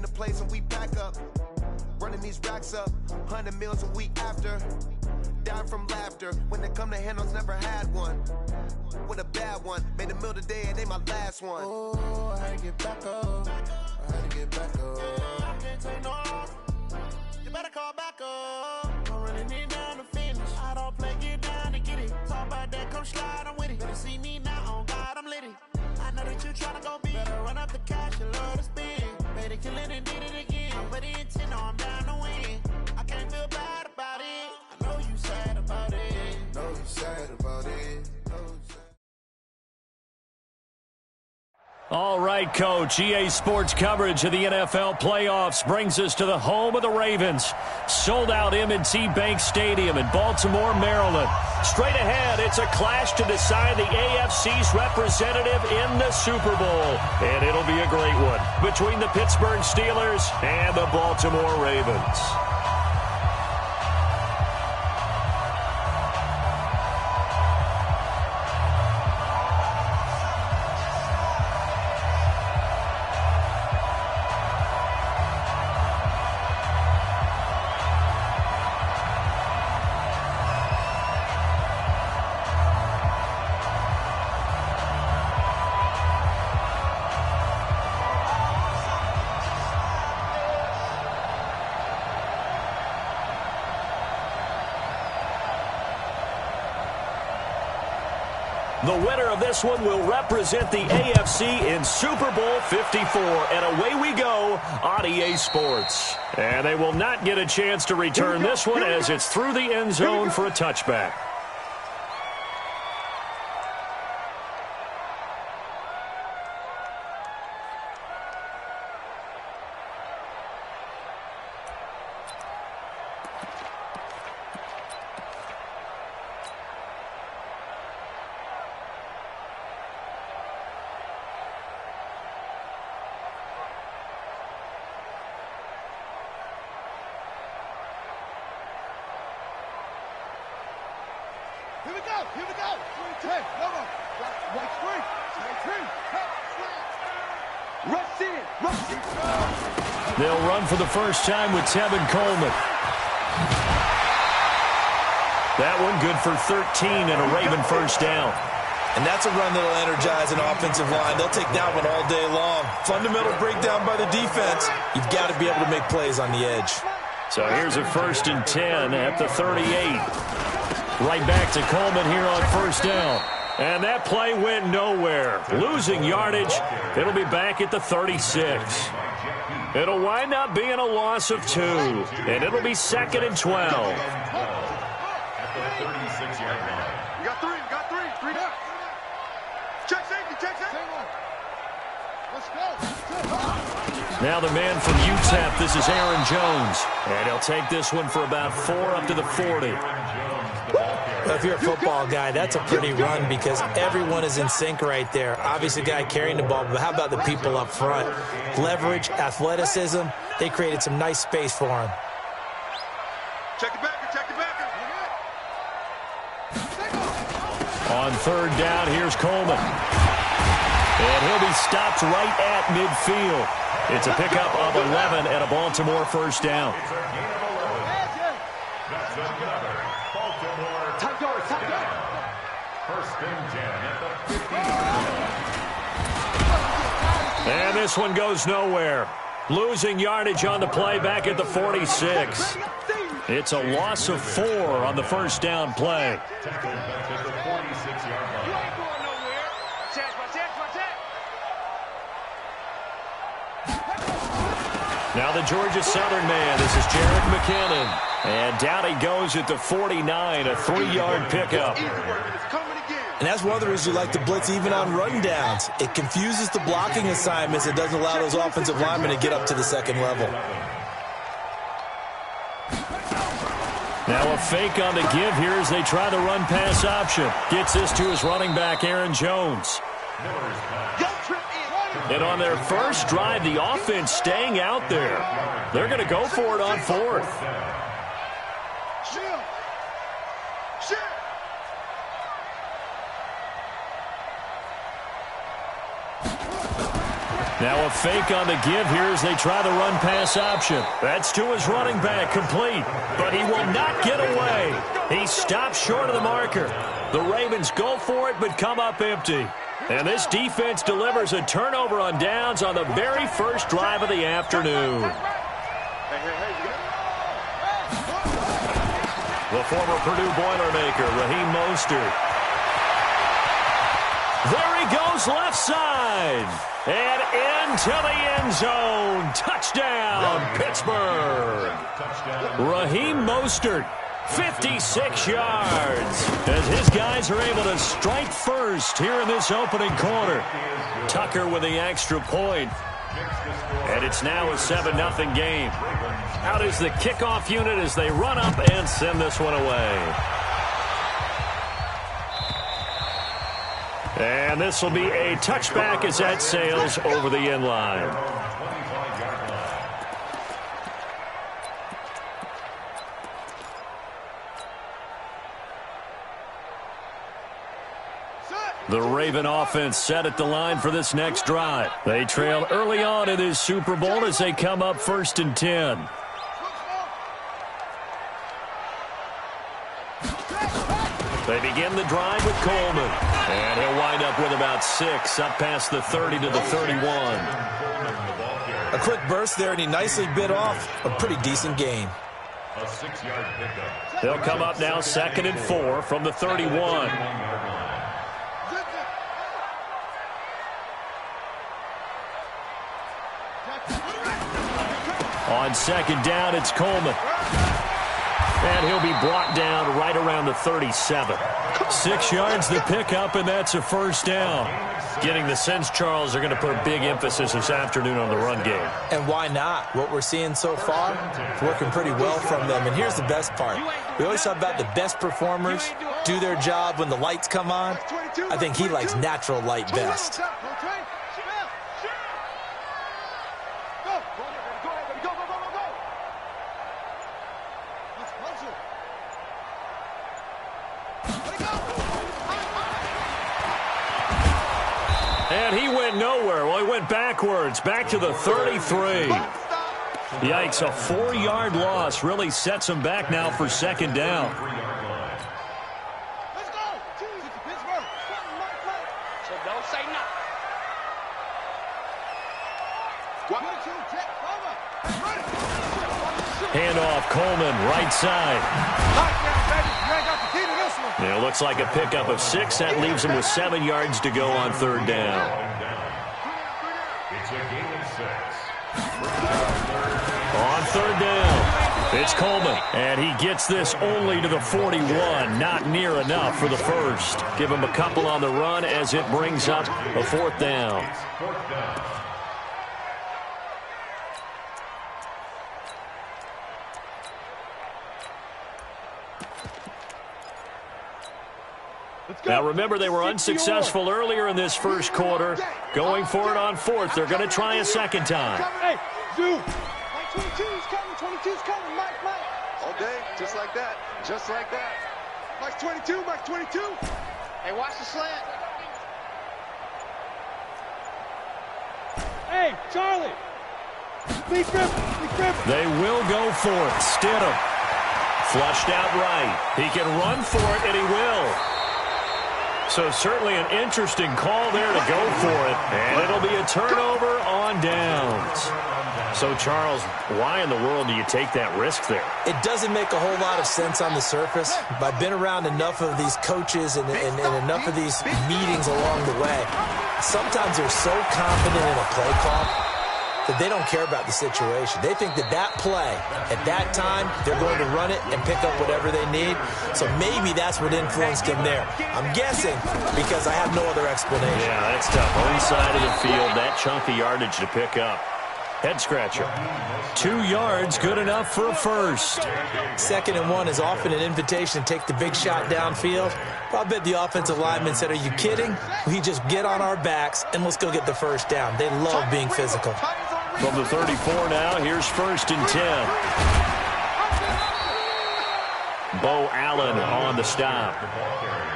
in the place and we pack up. Running these racks up, 100 meals a week after. Dying from laughter, when they come to handles, never had one. With a bad one, made a meal today, it ain't my last one. Oh, I had to get back up, I had to get back up. I can't take no, you better call back up. I'm running it down to finish, I don't play, get down to get it. Talk about that, come slide, I'm with it. Better see me now, on God, I'm litty. I know that you tryna go big, better run up the cash, you love to spend. Made a killing and did it again, but it intent, no, I'm down to win. I can't feel bad about it, I know you sad about it. Know you sad about it. All right, Coach. EA Sports coverage of the NFL playoffs brings us to the home of the Ravens. Sold-out M&T Bank Stadium in Baltimore, Maryland. Straight ahead, it's a clash to decide the AFC's representative in the Super Bowl. And it'll be a great one between the Pittsburgh Steelers and the Baltimore Ravens. The winner of this one will represent the AFC in Super Bowl 54. And away we go on EA Sports. And they will not get a chance to return this one as it's through the end zone for a touchback. Here we go. 10, no. Right screen. Rush in. They'll run for the first time with Tevin Coleman. That one good for 13 and a Raven first down. And that's a run that'll energize an offensive line. They'll take that one all day long. Fundamental breakdown by the defense. You've got to be able to make plays on the edge. So here's a 1st and 10 at the 38. Right back to Coleman here on first down. And that play went nowhere. Losing yardage. It'll be back at the 36. It'll wind up being a loss of 2. And it'll be 2nd and 12. You got three. 3 down. Check safety. Let's go. Now the man from UTEP, this is Aaron Jones. And he'll take this one for about 4 up to the 40. Well, if you're a football guy, that's a pretty run because everyone is in sync right there. Obviously, the guy carrying the ball, but how about the people up front? Leverage, athleticism, they created some nice space for him. Check the backer. On 3rd down, here's Coleman. And he'll be stopped right at midfield. It's a pickup of 11 and a Baltimore first down. And this one goes nowhere. Losing yardage on the play back at the 46. It's a loss of 4 on the first down play. Now the Georgia Southern man. This is Jerick McKinnon. And down he goes at the 49, a 3-yard pickup. And that's one of the reasons you like to blitz even on rundowns. It confuses the blocking assignments. It doesn't allow those offensive linemen to get up to the second level. Now a fake on the give here as they try the run-pass option. Gets this to his running back, Aaron Jones. And on their first drive, the offense staying out there. They're going to go for it on 4th. Now a fake on the give here as they try the run-pass option. That's to his running back, complete. But he will not get away. He stops short of the marker. The Ravens go for it but come up empty. And this defense delivers a turnover on downs on the very first drive of the afternoon. The former Purdue Boilermaker, Raheem Mostert. There he goes left side. And into the end zone. Touchdown, Pittsburgh. Raheem Mostert, 56 yards. As his guys are able to strike first here in this opening quarter. Tucker with the extra point. And it's now a 7-0 game. Out is the kickoff unit as they run up and send this one away. And this will be a touchback as that sails over the end line. The Raven offense set at the line for this next drive. They trail early on in this Super Bowl as they come up 1st and 10. They begin the drive with Coleman. And he'll wind up with about 6, up past the 30 to the 31. A quick burst there, and he nicely bit off a pretty decent gain. A 6-yard pickup. They'll come up now 2nd and 4 from the 31. On 2nd down, it's Coleman. And he'll be brought down right around the 37. 6 yards the pickup, and that's a 1st down. Getting the sense, Charles, they're going to put a big emphasis this afternoon on the run game. And why not? What we're seeing so far, it's working pretty well from them. And here's the best part. We always talk about the best performers do their job when the lights come on. I think he likes natural light best. And he went nowhere. Well, he went backwards, back to the 33. Yikes, a 4-yard loss really sets him back now for 2nd down. Let's go. Pittsburgh. So don't say no. Handoff, Coleman, right side. It looks like a pickup of 6. That leaves him with 7 yards to go on 3rd down. It's a gain of 6. On 3rd down, it's Coleman. And he gets this only to the 41. Not near enough for the first. Give him a couple on the run as it brings up a 4th down. Now, remember, they were unsuccessful earlier in this first quarter. Going for it on 4th. They're going to try a 2nd time. Hey, Zoo. Mike 22's coming. 22's coming. Mike. All day, just like that. Just like that. Mike 22. Mike 22. Hey, watch the slant. Hey, Charlie. Lee Griffin. They will go for it. Stidham. Flushed out right. He can run for it, and he will. So certainly an interesting call there to go for it. And it'll be a turnover on downs. So, Charles, why in the world do you take that risk there? It doesn't make a whole lot of sense on the surface. But I've been around enough of these coaches and enough of these meetings along the way. Sometimes they're so confident in a play call that they don't care about the situation. They think that play, at that time, they're going to run it and pick up whatever they need. So maybe that's what influenced him there. I'm guessing because I have no other explanation. Yeah, that's tough. Own side of the field, that chunk of yardage to pick up. Head scratcher. 2 yards, good enough for a first. 2nd and 1 is often an invitation to take the big shot downfield. I bet the offensive lineman said, are you kidding? We just get on our backs and let's go get the first down. They love being physical. From the 34 now, here's 1st and 10. Bo Allen on the stop.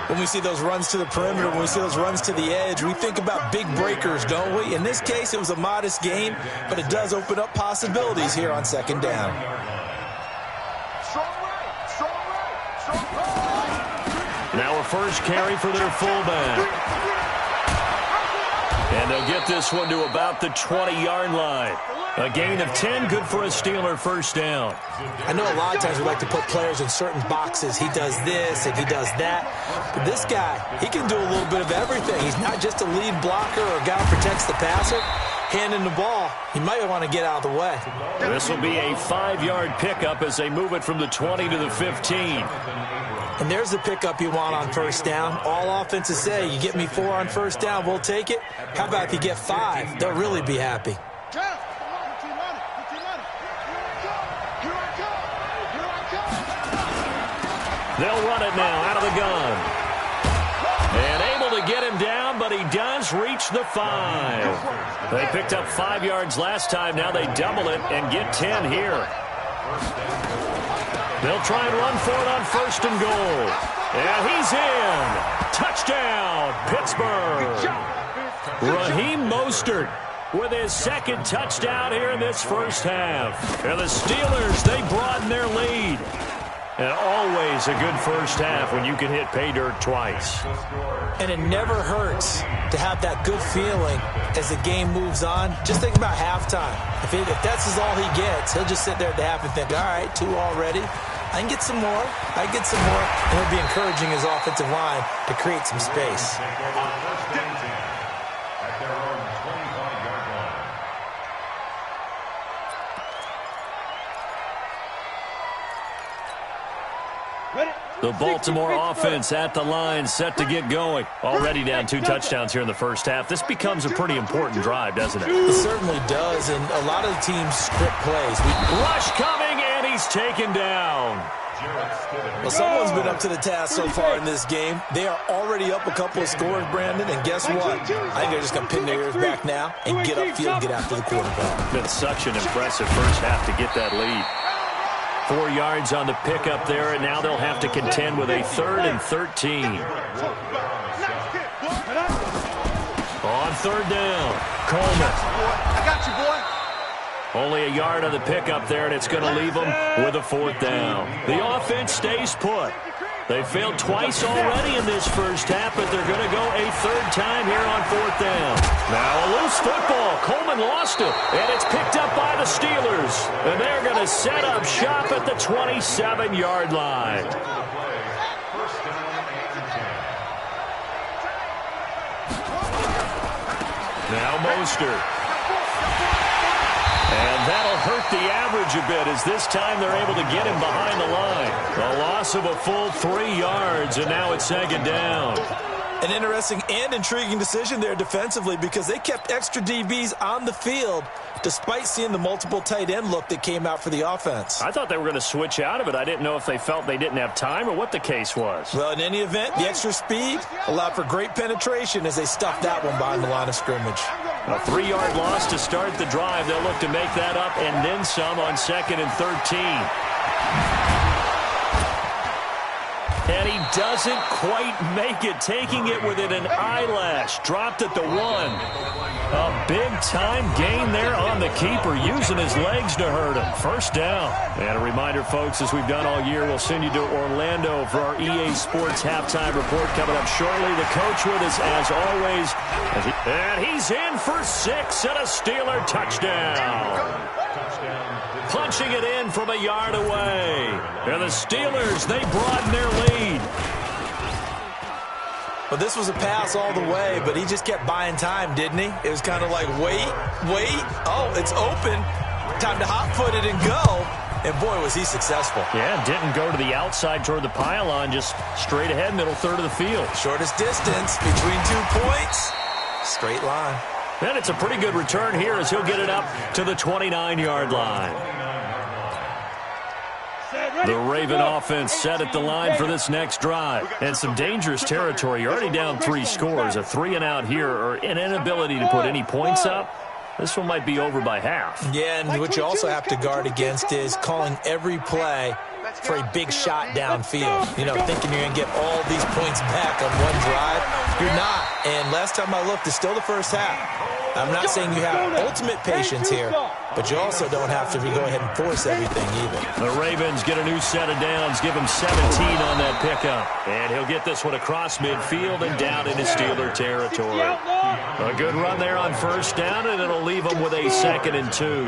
When we see those runs to the perimeter, when we see those runs to the edge, we think about big breakers, don't we? In this case, it was a modest game, but it does open up possibilities here on second down. Now a first carry for their fullback. And they'll get this one to about the 20-yard line. A gain of 10, good for a Steeler first down. I know a lot of times we like to put players in certain boxes. He does this and he does that. But this guy, he can do a little bit of everything. He's not just a lead blocker or a guy who protects the passer. Handing the ball, he might want to get out of the way. This will be a 5-yard pickup as they move it from the 20 to the 15. And there's the pickup you want on first down. All offenses say, you get me 4 on first down, we'll take it. How about if you get 5? They'll really be happy. They'll run it now out of the gun. And able to get him down, but he does reach the 5. They picked up 5 yards last time. Now they double it and get 10 here. They'll try and run for it on first and goal. And he's in. Touchdown, Pittsburgh. Raheem Mostert with his second touchdown here in this first half. And the Steelers, they broaden their lead. And always a good first half when you can hit pay dirt twice. And it never hurts to have that good feeling as the game moves on. Just think about halftime. If that's all he gets, he'll just sit there at the half and think, all right, 2 already. I can get some more. I can get some more. And he'll be encouraging his offensive line to create some space. The Baltimore offense at the line, set to get going. Already down 2 touchdowns here in the first half. This becomes a pretty important drive, doesn't it? It certainly does, and a lot of the teams script plays. Rush coming, and he's taken down. Well, someone's been up to the task so far in this game. They are already up a couple of scores, Brandon, and guess what? I think they're just going to pin their ears back now and get upfield and get after the quarterback. Been such an impressive first half to get that lead. 4 yards on the pickup there, and now they'll have to contend with a 3rd and 13. On 3rd down, Coleman. I got you, boy. Only a yard on the pickup there, and it's going to leave them with a 4th down. The offense stays put. They failed twice already in this first half, but they're going to go a 3rd time here on 4th down. Now a loose football. Coleman lost it, and it's picked up by the Steelers. And they're going to set up shop at the 27-yard line. Now Mostert. And that'll hurt the average a bit as this time they're able to get him behind the line. A loss of a full 3 yards, and now it's 2nd down. An interesting and intriguing decision there defensively because they kept extra DBs on the field despite seeing the multiple tight end look that came out for the offense. I thought they were going to switch out of it. I didn't know if they felt they didn't have time or what the case was. Well, in any event, the extra speed allowed for great penetration as they stuffed that one behind the line of scrimmage. A 3-yard loss to start the drive. They'll look to make that up and then some on 2nd and 13. And he doesn't quite make it, taking it within an eyelash. Dropped at the 1. A big-time gain there on the keeper, using his legs to hurt him. First down. And a reminder, folks, as we've done all year, we'll send you to Orlando for our EA Sports halftime report coming up shortly. The coach with us, as always. And he's in for 6 and a Steeler touchdown. Punching it in from a yard away. And the Steelers, they broaden their lead. Well, this was a pass all the way, but he just kept buying time, didn't he? It was kind of like, wait. Oh, it's open. Time to hot-foot it and go. And, boy, was he successful. Yeah, didn't go to the outside toward the pylon, just straight ahead, middle third of the field. Shortest distance between 2 points. Straight line. And it's a pretty good return here as he'll get it up to the 29-yard line. The Raven offense set at the line for this next drive. And some dangerous territory. You're already down 3 scores. A 3-and-out here or an inability to put any points up. This one might be over by half. Yeah, and what you also have to guard against is calling every play for a big shot downfield. You know, thinking you're going to get all these points back on one drive. You're not. And last time I looked, it's still the first half. I'm not saying you have ultimate patience here, but you also don't have to go ahead and force everything either. The Ravens get a new set of downs, give him 17 on that pickup. And he'll get this one across midfield and down into Steeler territory. A good run there on first down, and it'll leave him with a 2nd and 2.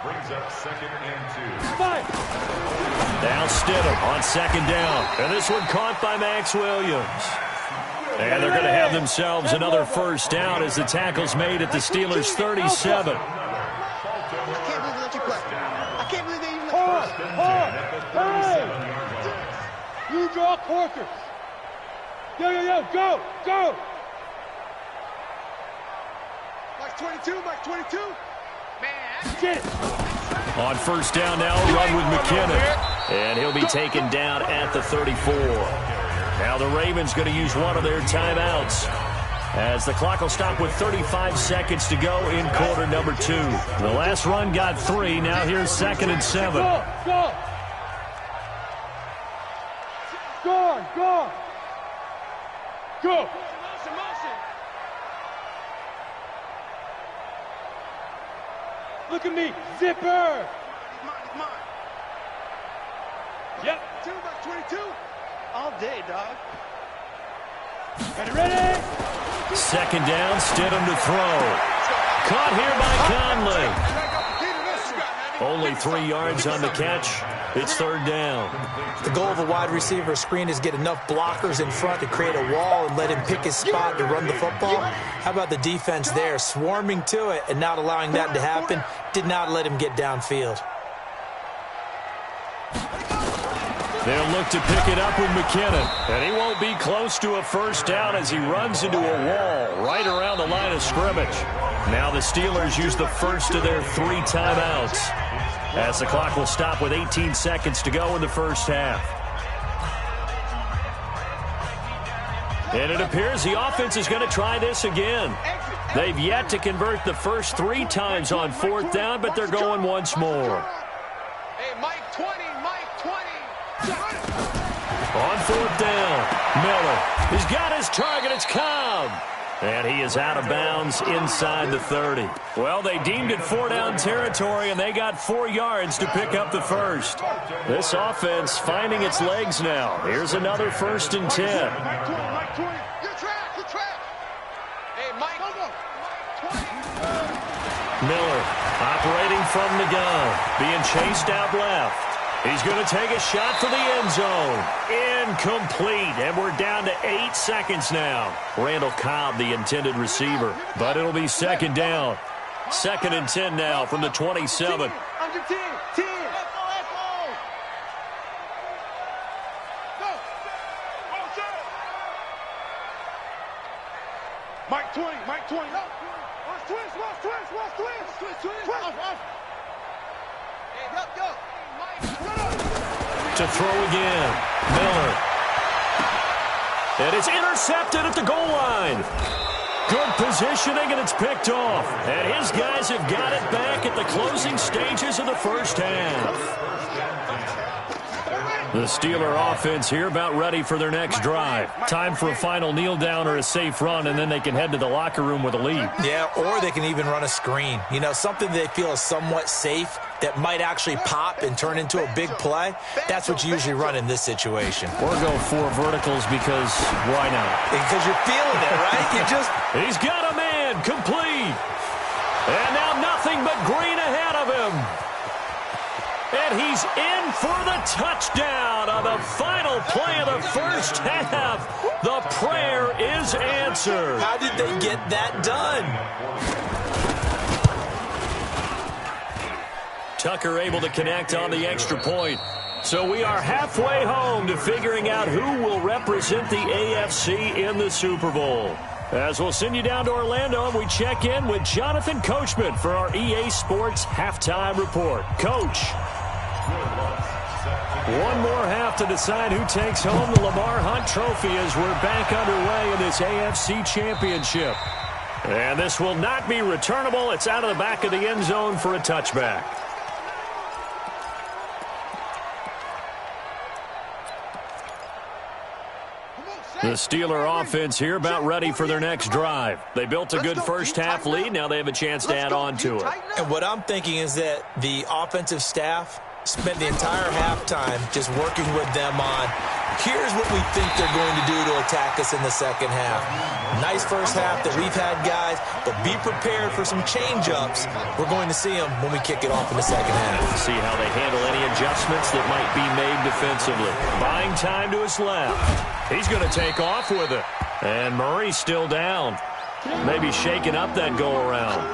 Brings up 2nd and 2. Now Stidham on 2nd down. And this one caught by Max Williams. And they're going to have themselves another first down as the tackle's made at the Steelers' 37. I can't believe they let you play. I can't believe they even let you play. Hey! You draw quarters. Yo, go! Mike 22, Mike 22. Man, Shit! On first down now, a run with McKinnon. And he'll be taken down at the 34. Now the Ravens going to use one of their timeouts as the clock will stop with 35 seconds to go in quarter number 2. The last run got 3. Now here's 2nd and 7. Go! Look at me, zipper! Mine. Yep. 2 by 22. All day, dog. Ready? 2nd down, Stidham to throw. Caught here by Conley. Only 3 yards on the catch. It's 3rd down. The goal of a wide receiver screen is get enough blockers in front to create a wall and let him pick his spot to run the football. How about the defense there, swarming to it and not allowing that to happen? Did not let him get downfield. They'll look to pick it up with McKinnon. And he won't be close to a first down as he runs into a wall right around the line of scrimmage. Now the Steelers use the first of their 3 timeouts as the clock will stop with 18 seconds to go in the first half. And it appears the offense is going to try this again. They've yet to convert the first 3 times on 4th down, but they're going once more. Hey, Mike 20, Mike 20. On 4th down, Miller. He's got his target. It's Cobb. And he is out of bounds inside the 30. Well, they deemed it 4-down territory, and they got 4 yards to pick up the first. This offense finding its legs now. Here's another 1st and 10. Mike 20, Mike 20. Good track. Hey, Mike 20. Miller operating from the gun, being chased out left. He's going to take a shot for the end zone. Incomplete, and we're down to 8 seconds now. Randall Cobb, the intended receiver, but it'll be 2nd down. 2nd and 10 now from the 27. Under 10. Go. Mike 20, Mike 20. Watch twins. Off. Hey, go. To throw again, Miller. And it's intercepted at the goal line. Good positioning, and it's picked off. And his guys have got it back at the closing stages of the first half. The Steeler offense here about ready for their next drive. Time for a final kneel down or a safe run, and then they can head to the locker room with a lead. Yeah, or they can even run a screen. You know, something they feel is somewhat safe that might actually pop and turn into a big play. That's what you usually run in this situation. Or go 4 verticals because why not? Because you're feeling it, right? He's got a man, complete. And now nothing but green ahead of him. And he's in for the touchdown on the final play of the first half. The prayer is answered. How did they get that done? Tucker able to connect on the extra point. So we are halfway home to figuring out who will represent the AFC in the Super Bowl. As we'll send you down to Orlando, and we check in with Jonathan Coachman for our EA Sports Halftime Report. Coach. One more half to decide who takes home the Lamar Hunt Trophy as we're back underway in this AFC Championship. And this will not be returnable. It's out of the back of the end zone for a touchback. The Steeler offense here about ready for their next drive. They built a good first-half lead. Now they have a chance to add on to it. And what I'm thinking is that the offensive staff spent the entire halftime just working with them on, here's what we think they're going to do to attack us in the second half. Nice first half that we've had, guys, but be prepared for some change-ups. We're going to see them when we kick it off in the second half. See how they handle any adjustments that might be made defensively. Buying time to his left. He's going to take off with it. And Murray's still down. Maybe shaking up that go-around.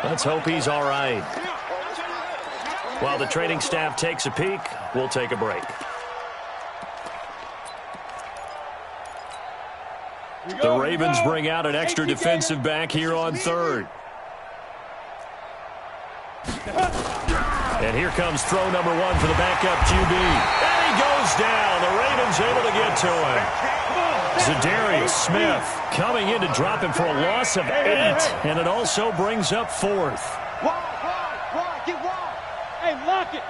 Let's hope he's all right. While the training staff takes a peek, we'll take a break. The Ravens bring out an extra defensive back here on third. And here comes throw number one for the backup QB. And he goes down. The Ravens able to get to him. Zadarius Smith coming in to drop him for a loss of 8. And it also brings up fourth. Get wide. Hey, lock it.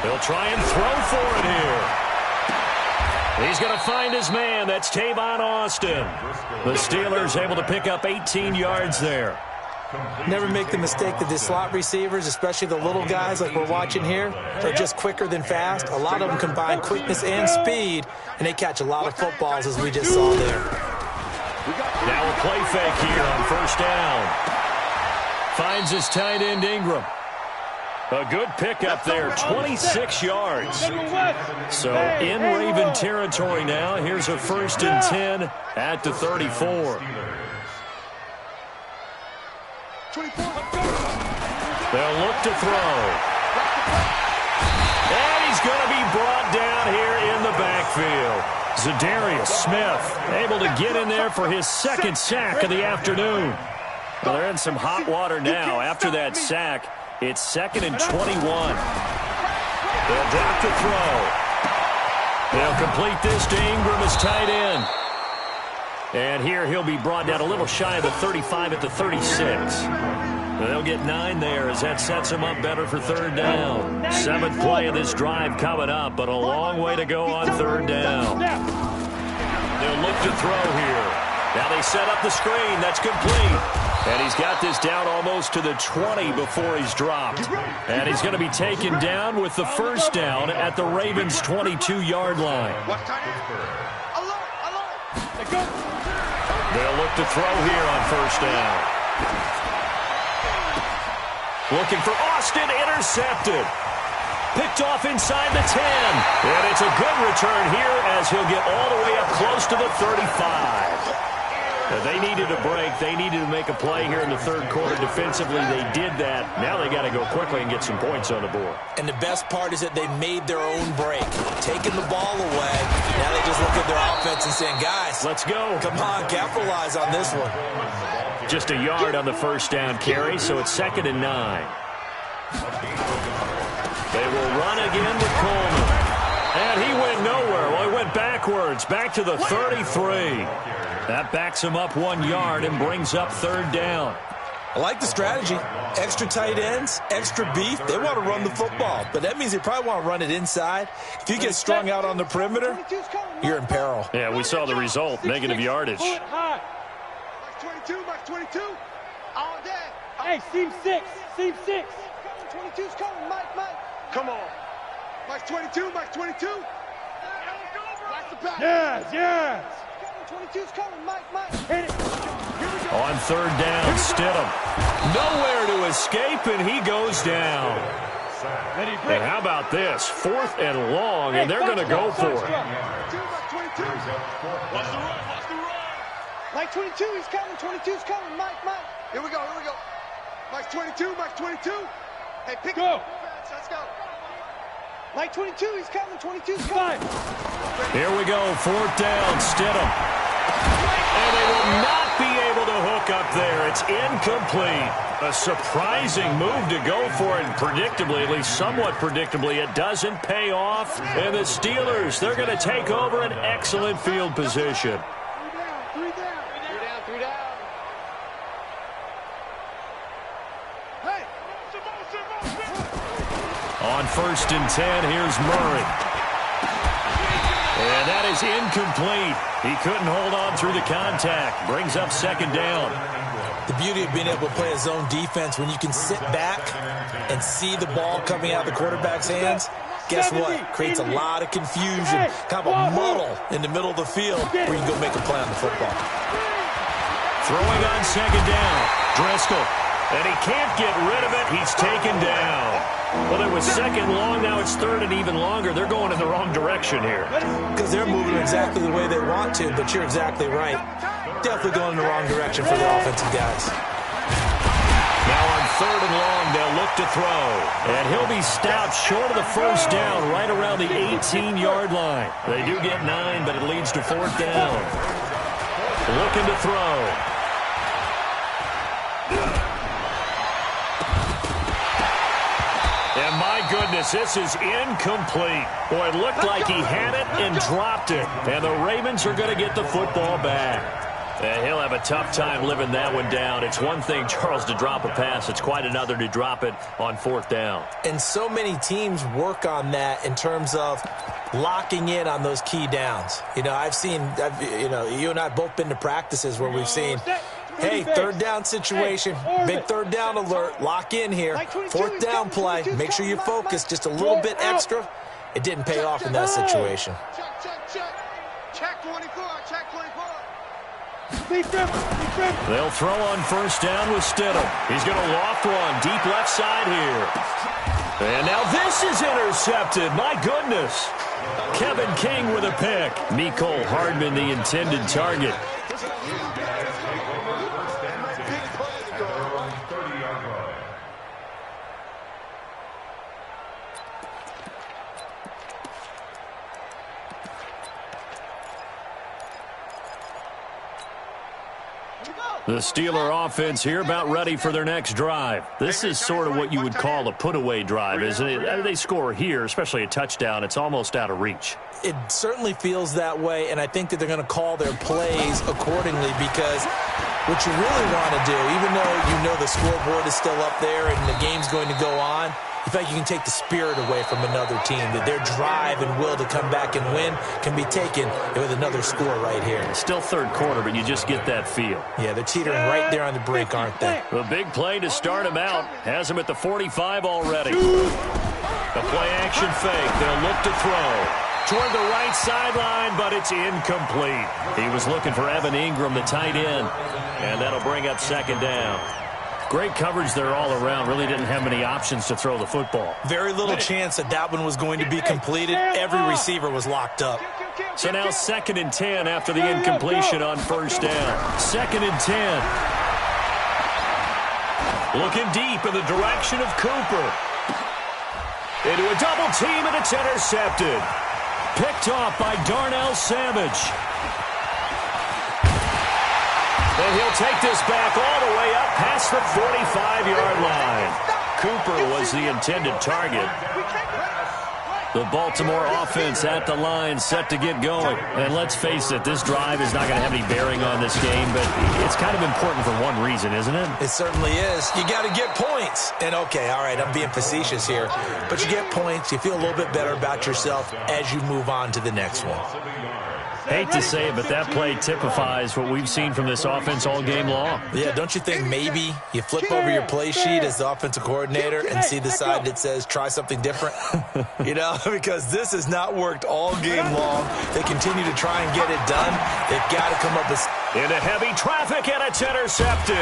They'll try and throw for it here. He's going to find his man. That's Tavon Austin. The Steelers able to pick up 18 yards there. Never make the mistake that the slot receivers, especially the little guys like we're watching here, are just quicker than fast. A lot of them combine quickness and speed, and they catch a lot of footballs, as we just saw there. Now a play fake here on first down. Finds his tight end Ingram. A good pickup there, 26 yards. So in Raven territory now. Here's a 1st and 10 at the 34. They'll look to throw. And he's going to be brought down here in the backfield. Zadarius Smith able to get in there for his 2nd sack of the afternoon. Well, they're in some hot water now. After that sack, it's 2nd and 21. They'll drop the throw. They'll complete this to Ingram as tight end. And here he'll be brought down a little shy of the 35 at the 36. They'll get 9 there as that sets them up better for 3rd down. 7th play of this drive coming up, but a long way to go on 3rd down. They'll look to throw here. Now they set up the screen. That's complete. And he's got this down almost to the 20 before he's dropped. And he's going to be taken down with the 1st down at the Ravens' 22-yard line. They'll look to throw here on 1st down. Looking for Austin, intercepted. Picked off inside the 10. And it's a good return here as he'll get all the way up close to the 35. They needed a break. They needed to make a play here in the 3rd quarter. Defensively, they did that. Now they got to go quickly and get some points on the board. And the best part is that they made their own break, taking the ball away. Now they just look at their offense and saying, guys, let's go. Come on, capitalize on this one. Just a yard on the 1st down carry, so it's 2nd and 9. They will run again with Coleman. And he went nowhere. Well, he went backwards, back to the 33. That backs him up 1 yard and brings up 3rd down. I like the strategy. Extra tight ends, extra beef. They want to run the football, but that means they probably want to run it inside. If you get strung out on the perimeter, you're in peril. Yeah, we saw the result, negative yardage. Mike 22, all day. Hey, seam 6. 22's coming, Mike. Come on. Mike 22. Yes. 22's coming, Mike. Hit it. On 3rd down, Stidham. Nowhere to escape, and he goes down. And how about this? 4th and long, and they're going to go for it. Mike 22, he's coming. 22's coming, Mike. Here we go. Mike 22. Hey, pick go. Let's go. Mike 22, he's coming. 22's coming. Here we go, 4th down, Stidham. And they will not be able to hook up there. It's incomplete. A surprising move to go for it, and predictably, at least somewhat predictably, it doesn't pay off. And the Steelers, they're going to take over an excellent field position. On 1st and 10, here's Murray. And that is incomplete. He couldn't hold on through the contact. Brings up 2nd down. The beauty of being able to play a zone defense, when you can sit back and see the ball coming out of the quarterback's hands, guess what? Creates a lot of confusion, kind of a muddle in the middle of the field where you can go make a play on the football. Throwing on 2nd down, Driscoll. And he can't get rid of it. He's taken down. Well, it was 2nd long. Now it's 3rd and even longer. They're going in the wrong direction here. Because they're moving exactly the way they want to, but you're exactly right. Definitely going in the wrong direction for the offensive guys. Now on 3rd and long, they'll look to throw. And he'll be stopped short of the 1st down, right around the 18-yard line. They do get 9, but it leads to 4th down. Looking to throw. And my goodness, this is incomplete. Boy, it looked like he had it and dropped it. And the Ravens are going to get the football back. And he'll have a tough time living that one down. It's one thing, Charles, to drop a pass. It's quite another to drop it on 4th down. And so many teams work on that in terms of locking in on those key downs. You know, you and I have both been to practices where we've seen, hey, 3rd down situation, big 3rd down alert, lock in here, 4th down play, make sure you focus just a little bit extra. It didn't pay off in that situation. Check 24, check 24. They'll throw on 1st down with Stidham. He's going to loft one deep left side here. And now this is intercepted. My goodness. Kevin King with a pick. Mecole Hardman, the intended target. The Steeler offense here about ready for their next drive. This is sort of what you would call a put-away drive, isn't it? They score here, especially a touchdown. It's almost out of reach. It certainly feels that way, and I think that they're going to call their plays accordingly because what you really want to do, even though you know the scoreboard is still up there and the game's going to go on, in fact, you can take the spirit away from another team, that their drive and will to come back and win can be taken with another score right here. It's still 3rd quarter, but you just get that feel. Yeah, they're teetering right there on the brink, aren't they? The big play to start him out has him at the 45 already. The play-action fake. They'll look to throw toward the right sideline, but it's incomplete. He was looking for Evan Ingram, the tight end, and that'll bring up 2nd down. Great coverage there all around. Really didn't have many options to throw the football. Very little chance that one was going to be completed. Every receiver was locked up. So now 2nd and 10 after the incompletion on 1st down. 2nd and 10. Looking deep in the direction of Cooper. Into a double team, and it's intercepted. Picked off by Darnell Savage. And he'll take this back all the way up past the 45-yard line. Cooper was the intended target. The Baltimore offense at the line, set to get going. And let's face it, this drive is not going to have any bearing on this game, but it's kind of important for one reason, isn't it? It certainly is. You got to get points. And, okay, all right, I'm being facetious here. But you get points, you feel a little bit better about yourself as you move on to the next one. Hate to say it, but that play typifies what we've seen from this offense all game long. Yeah, don't you think maybe you flip over your play sheet as the offensive coordinator and see the side that says try something different? You know, because this has not worked all game long. They continue to try and get it done. They've got to come up with... Into heavy traffic, and it's intercepted.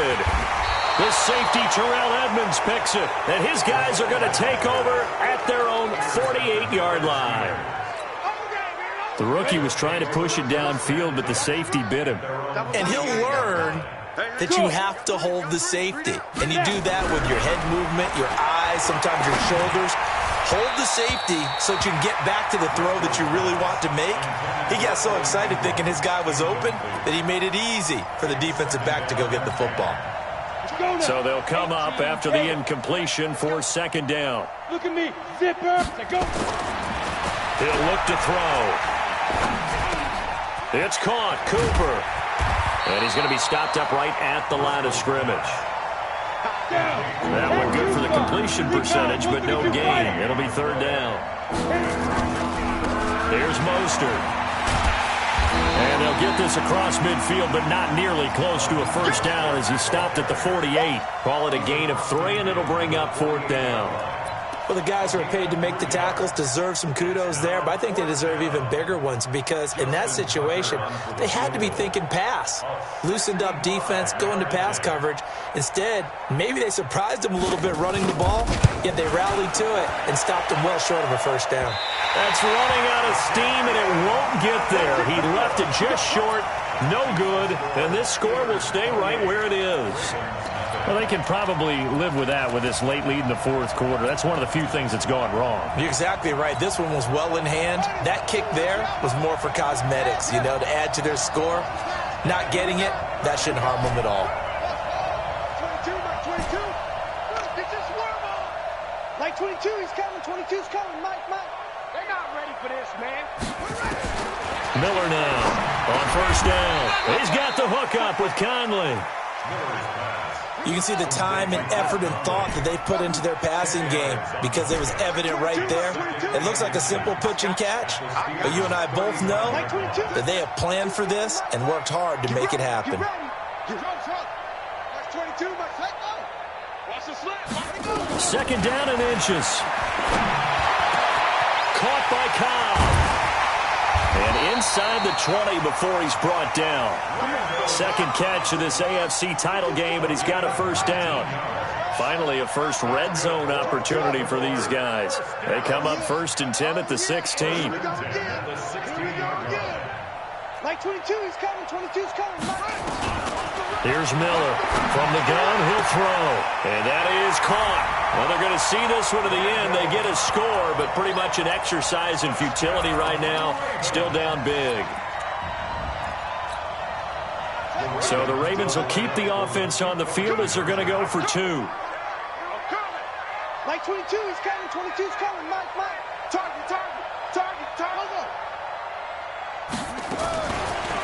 The safety, Terrell Edmonds, picks it. And his guys are going to take over at their own 48-yard line. The rookie was trying to push it downfield, but the safety bit him. And he'll learn that you have to hold the safety. And you do that with your head movement, your eyes, sometimes your shoulders. Hold the safety so that you can get back to the throw that you really want to make. He got so excited thinking his guy was open that he made it easy for the defensive back to go get the football. So they'll come up after the incompletion for 2nd down. Look at me, zipper, go. He'll look to throw. It's caught, Cooper. And he's going to be stopped up right at the line of scrimmage. That one good for the completion percentage, but no gain. It'll be third down. Here's Mostert. And they'll get this across midfield, but not nearly close to a first down as he stopped at the 48. Call it a gain of 3, and it'll bring up fourth down. Well, the guys who are paid to make the tackles deserve some kudos there, but I think they deserve even bigger ones because in that situation, they had to be thinking pass. Loosened up defense, going to pass coverage. Instead, maybe they surprised them a little bit running the ball, yet they rallied to it and stopped them well short of a first down. That's running out of steam, and it won't get there. He left it just short, no good, and this score will stay right where it is. Well, they can probably live with that with this late lead in the fourth quarter. That's one of the few things that's gone wrong. You're exactly right. This one was well in hand. That kick there was more for cosmetics, to add to their score. Not getting it, that shouldn't harm them at all. 22, Mike 22. Get this worm on. Mike 22, he's coming. 22's coming. Mike. They're not ready for this, man. We're ready. Miller now on first down. He's got the hook up with Conley. You can see the time and effort and thought that they put into their passing game because it was evident right there. It looks like a simple pitch and catch, but you and I both know that they have planned for this and worked hard to make it happen. Second down and inches. Caught by Cobb. And inside the 20 before he's brought down. Second catch of this AFC title game, but he's got a first down. Finally, a first red zone opportunity for these guys. They come up 1st and 10 at the 16. Mike 22, he's coming. 22's coming. Here's Miller. From the gun, he'll throw. And that is caught. Well, they're going to see this one to the end. They get a score, but pretty much an exercise in futility right now. Still down big. So the Ravens will keep the offense on the field as they're going to go for 2. Mike 22, he's coming. 22's coming. Mike. Target.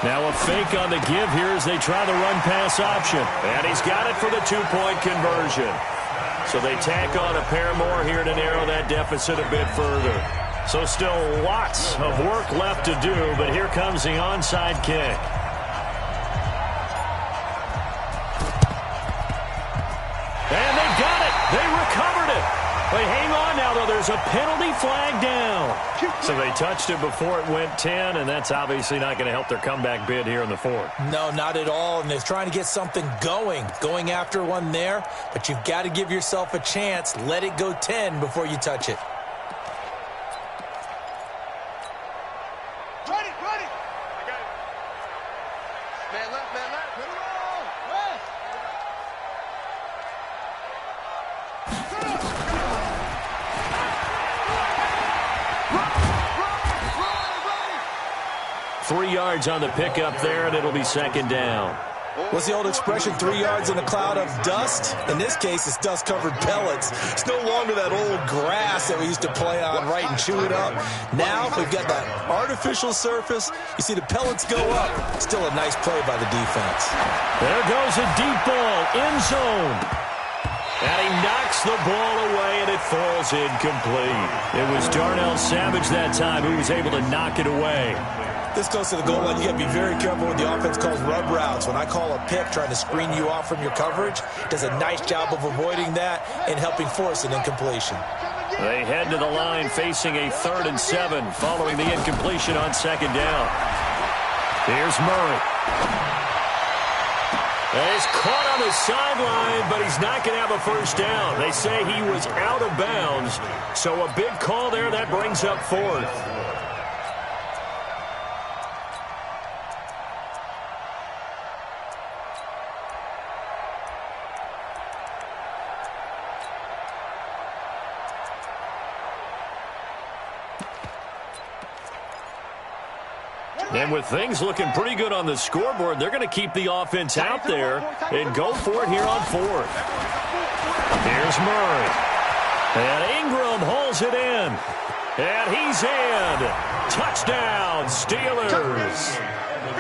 Now a fake on the give here as they try the run-pass option. And he's got it for the 2-point conversion. So they tack on a pair more here to narrow that deficit a bit further. So still lots of work left to do, but here comes the onside kick. And they got it. They recovered it. But hang on now, though. There's a penalty flag down. So they touched it before it went 10, and that's obviously not going to help their comeback bid here in the fourth. No, not at all, and they're trying to get something going after one there, but you've got to give yourself a chance. Let it go 10 before you touch it. Ready. I got it. Man left. Put it on. West. 3 yards on the pickup there, and it'll be second down. What's the old expression, 3 yards in a cloud of dust? In this case, it's dust-covered pellets. It's no longer that old grass that we used to play on, right, and chew it up. Now we've got that artificial surface. You see the pellets go up. Still a nice play by the defense. There goes a deep ball, end zone. And he knocks the ball away, and it falls incomplete. It was Darnell Savage that time who was able to knock it away. This goes to the goal line. You got to be very careful with the offense calls rub routes. When I call a pick trying to screen you off from your coverage, does a nice job of avoiding that and helping force an incompletion. They head to the line facing a 3rd and 7 following the incompletion on second down. Here's Murray. He's caught on the sideline, but he's not going to have a first down. They say he was out of bounds, so a big call there. That brings up 4th. And with things looking pretty good on the scoreboard, they're going to keep the offense out there and go for it here on 4th. Here's Murray. And Ingram holds it in. And he's in. Touchdown, Steelers.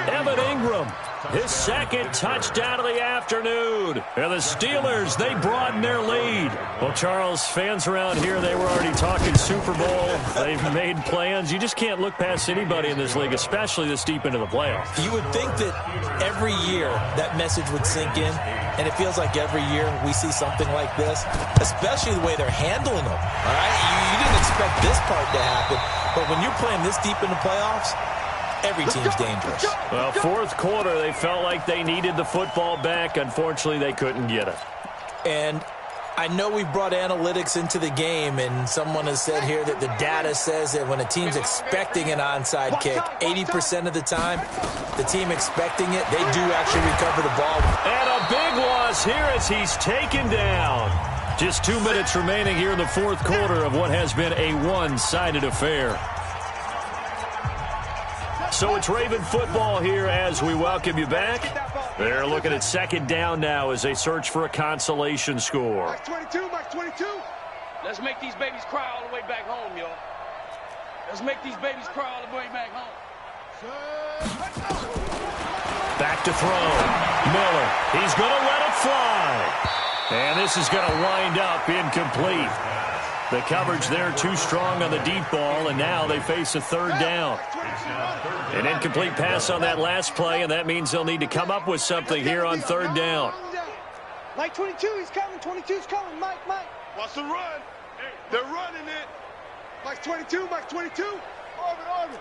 Evan Ingram, his second touchdown of the afternoon. And the Steelers, they broaden their lead. Well, Charles, fans around here, they were already talking Super Bowl. They've made plans. You just can't look past anybody in this league, especially this deep into the playoffs. You would think that every year that message would sink in, and it feels like every year we see something like this, especially the way they're handling them. All right? You didn't expect this part to happen, but when you're playing this deep in the playoffs, every team's dangerous. Well, fourth quarter, they felt like they needed the football back. Unfortunately, they couldn't get it. And I know we've brought analytics into the game, and someone has said here that the data says that when a team's expecting an onside kick, 80% of the time, the team expecting it, they do actually recover the ball. And a big loss here as he's taken down. Just 2 minutes remaining here in the fourth quarter of what has been a one-sided affair. So it's Raven football here as we welcome you back. They're looking at second down now as they search for a consolation score. Mike 22, Mike 22. Let's make these babies cry all the way back home, y'all. Let's make these babies cry all the way back home. Back to throw. Miller. He's going to let it fly. And this is going to wind up incomplete. The coverage there too strong on the deep ball, and now they face a third down. An incomplete pass on that last play, and that means they'll need to come up with something here on third down. Mike 22, he's coming. 22's coming. Mike. What's the run? They're running it. Mike 22, Mike 22. Orbit.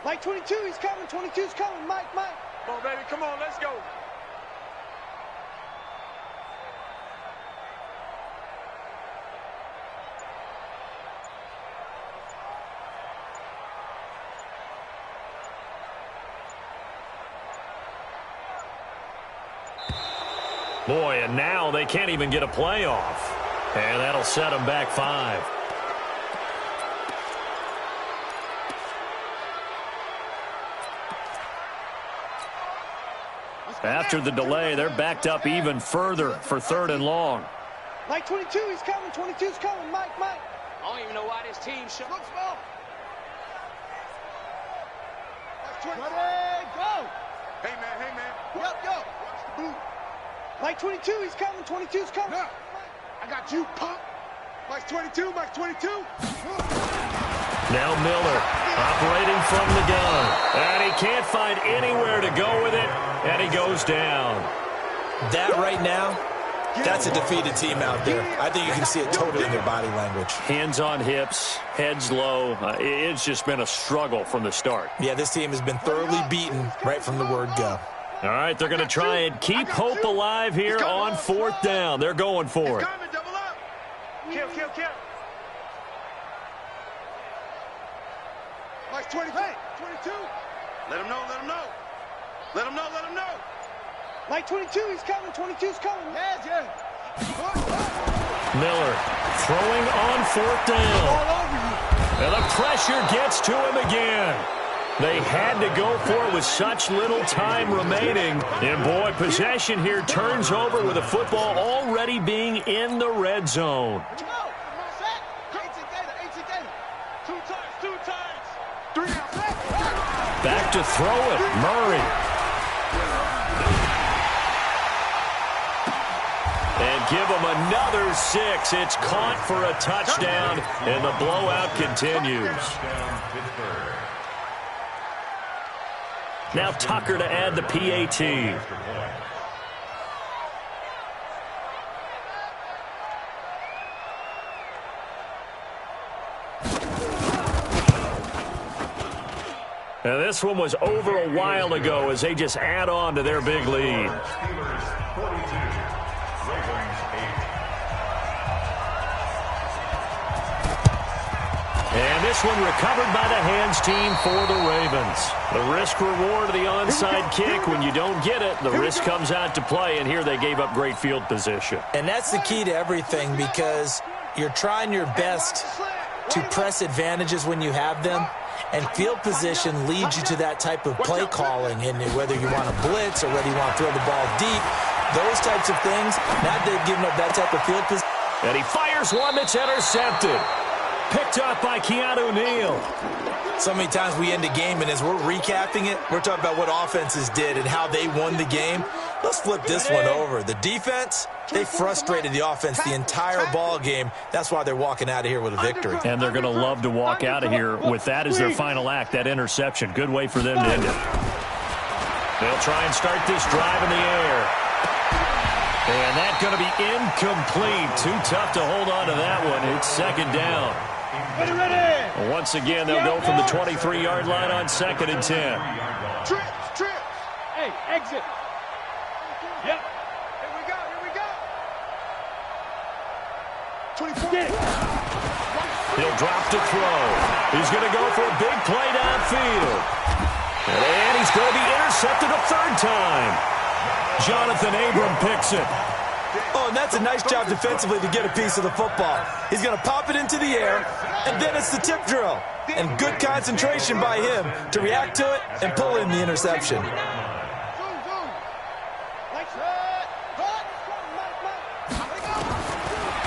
Mike 22, he's coming. 22's coming. Mike. Come on, baby. Come on, let's go. Boy, and now they can't even get a playoff. And that'll set them back 5. After the delay, they're backed up even further for third and long. Mike 22, he's coming. 22's coming. Mike. I don't even know why this team should. Look small. Mike 22. Ready, go. Hey, man. Yep, go. Watch the boot. Mike 22, he's coming. 22's coming. No. I got you, punk. Mike 22, Mike 22. Now Miller operating from the gun. And he can't find anywhere to go with it. And he goes down. That right now, that's a defeated team out there. I think you can see it totally in their body language. Hands on hips, heads low. It's just been a struggle from the start. Yeah, this team has been thoroughly beaten right from the word go. All right, they're going to try and keep hope alive here on fourth down. They're going for it. Double up. Kill. Mike 22. Let him know. Mike 22, he's coming. 22's coming. Yeah. Miller throwing on fourth down. And the pressure gets to him again. They had to go for it with such little time remaining. And, boy, possession here turns over with the football already being in the red zone. Back to throw it, Murray. And give him another 6. It's caught for a touchdown, and the blowout continues. Now Tucker to add the PAT. Now this one was over a while ago as they just add on to their big lead. And this one recovered by the hands team for the Ravens. The risk-reward of the onside kick, when you don't get it, the risk comes out to play, and here they gave up great field position. And that's the key to everything, because you're trying your best to press advantages when you have them, and field position leads you to that type of play calling, and whether you want to blitz or whether you want to throw the ball deep, those types of things, now they've given up that type of field position. And he fires one that's intercepted. Picked up by Keanu Neal. So many times we end a game, and as we're recapping it, we're talking about what offenses did and how they won the game. Let's flip this one over. The defense, they frustrated the offense the entire ball game. That's why they're walking out of here with a victory. And they're going to love to walk out of here with that as their final act, that interception. Good way for them to end it. They'll try and start this drive in the air. And that's going to be incomplete. Too tough to hold on to that one. It's second down. Once again, they'll go from the 23-yard line on 2nd and 10. Trips. Hey, exit. Yep. Here we go. 24. He'll drop to throw. He's going to go for a big play downfield. And he's going to be intercepted a third time. Jonathan Abram picks it. Oh, and that's a nice job defensively to get a piece of the football. He's going to pop it into the air, and then it's the tip drill. And good concentration by him to react to it and pull in the interception.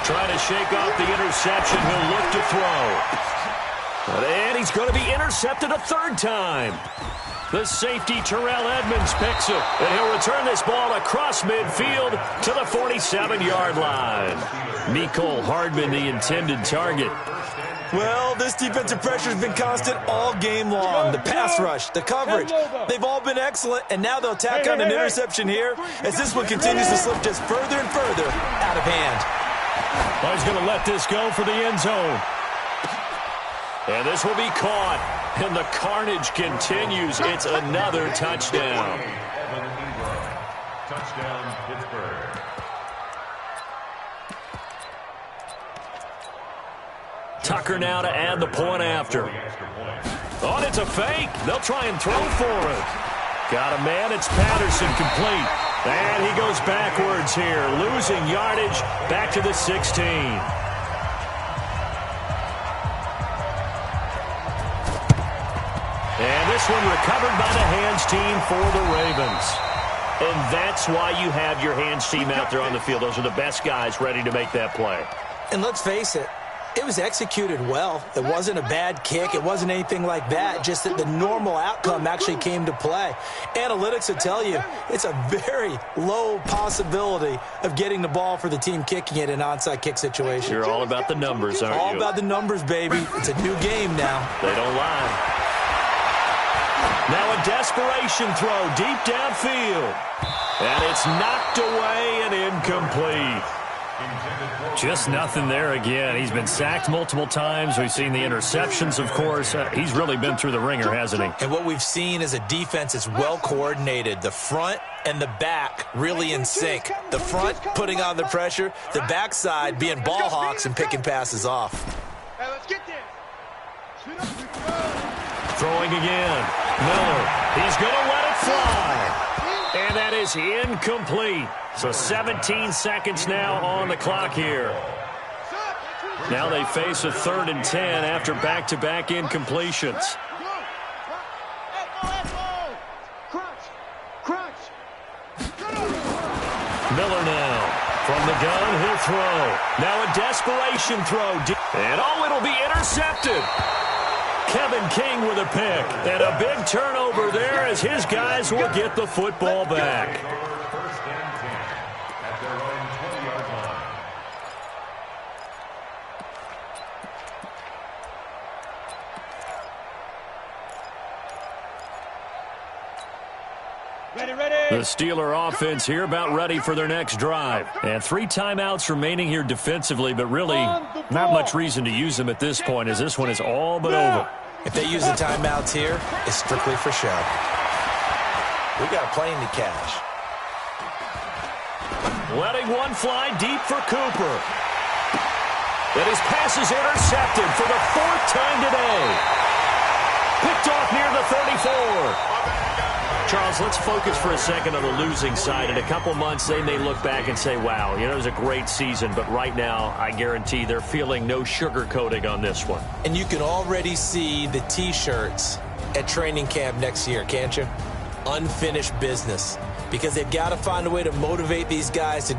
Trying to shake off the interception. He'll look to throw. And he's going to be intercepted a third time. The safety, Terrell Edmonds, picks it. And he'll return this ball across midfield to the 47-yard line. Mecole Hardman, the intended target. Well, this defensive pressure has been constant all game long. The pass rush, the coverage, they've all been excellent. And now they'll tack on an interception here as this one continues to slip just further and further out of hand. Well, he's going to let this go for the end zone. And this will be caught. And the carnage continues. It's another touchdown. Touchdown, Pittsburgh. Tucker now to add the point after. Oh, and it's a fake. They'll try and throw for it. Got a man. It's Patterson, complete. And he goes backwards here, losing yardage back to the 16. And this one recovered by the hands team for the Ravens. And that's why you have your hands team out there on the field. Those are the best guys ready to make that play. And let's face it, it was executed well. It wasn't a bad kick. It wasn't anything like that. Just that the normal outcome actually came to play. Analytics will tell you it's a very low possibility of getting the ball for the team kicking it in an onside kick situation. You're all about the numbers, aren't you? All about the numbers, baby. It's a new game now. They don't lie. Now a desperation throw deep downfield. And it's knocked away and incomplete. Just nothing there again. He's been sacked multiple times. We've seen the interceptions, of course. He's really been through the ringer, hasn't he? And what we've seen is a defense that's well coordinated. The front and the back really in sync. The front putting on the pressure. The backside being ball hawks and picking passes off. Hey, let's get there. Throwing again. Miller. He's going to let it fly. And that is incomplete. So 17 seconds now on the clock here. Now they face a 3rd and 10 after back-to-back incompletions. Miller now. From the gun, he'll throw. Now a desperation throw. And oh, it'll be intercepted. Kevin King with a pick. And a big turnover there as his guys will get the football back. The Steeler offense here about ready for their next drive. And 3 timeouts remaining here defensively, but really not much reason to use them at this point as this one is all but over. If they use the timeouts here, it's strictly for show. We got a plane to catch. Letting one fly deep for Cooper. And his pass is intercepted for the 4th time today. Picked off near the 34. Charles, let's focus for a second on the losing side. In a couple months, they may look back and say, wow, you know, it was a great season. But right now, I guarantee they're feeling no sugarcoating on this one. And you can already see the T-shirts at training camp next year, can't you? Unfinished business. Because they've got to find a way to motivate these guys to